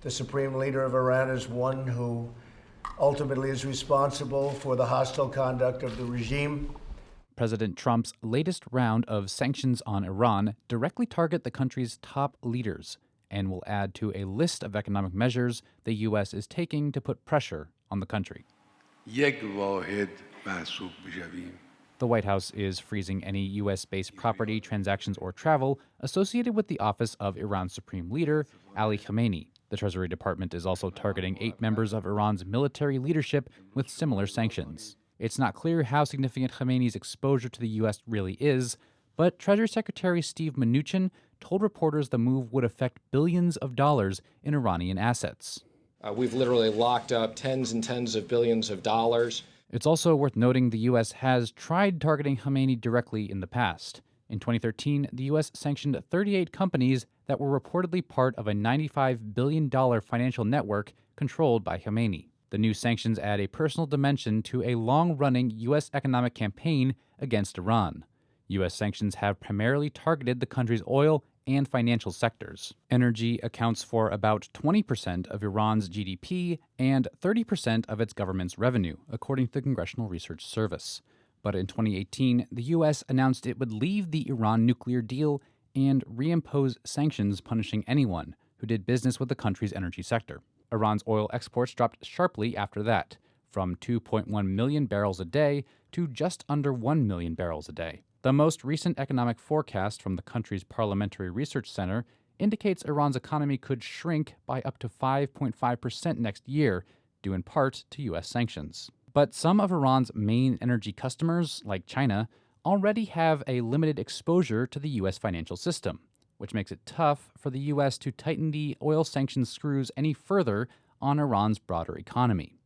The Supreme Leader of Iran is one who ultimately is responsible for the hostile conduct of the regime. President Trump's latest round of sanctions on Iran directly target the country's top leaders and will add to a list of economic measures the U.S. is taking to put pressure on the country. The White House is freezing any U.S.-based property, transactions, or travel associated with the office of Iran's Supreme Leader Ali Khamenei. The Treasury Department is also targeting 8 members of Iran's military leadership with similar sanctions. It's not clear how significant Khamenei's exposure to the U.S. really is, but Treasury Secretary Steve Mnuchin told reporters the move would affect billions of dollars in Iranian assets. We've literally locked up tens and tens of billions of dollars. It's also worth noting the U.S. has tried targeting Khamenei directly in the past. In 2013, the U.S. sanctioned 38 companies that were reportedly part of a $95 billion financial network controlled by Khamenei. The new sanctions add a personal dimension to a long-running U.S. economic campaign against Iran. U.S. sanctions have primarily targeted the country's oil and financial sectors. Energy accounts for about 20% of Iran's GDP and 30% of its government's revenue, according to the Congressional Research Service. But in 2018, the U.S. announced it would leave the Iran nuclear deal and reimpose sanctions punishing anyone who did business with the country's energy sector. Iran's oil exports dropped sharply after that, from 2.1 million barrels a day to just under 1 million barrels a day. The most recent economic forecast from the country's Parliamentary Research Center indicates Iran's economy could shrink by up to 5.5% next year, due in part to U.S. sanctions. But some of Iran's main energy customers, like China, already have a limited exposure to the U.S. financial system, which makes it tough for the U.S. to tighten the oil sanctions screws any further on Iran's broader economy.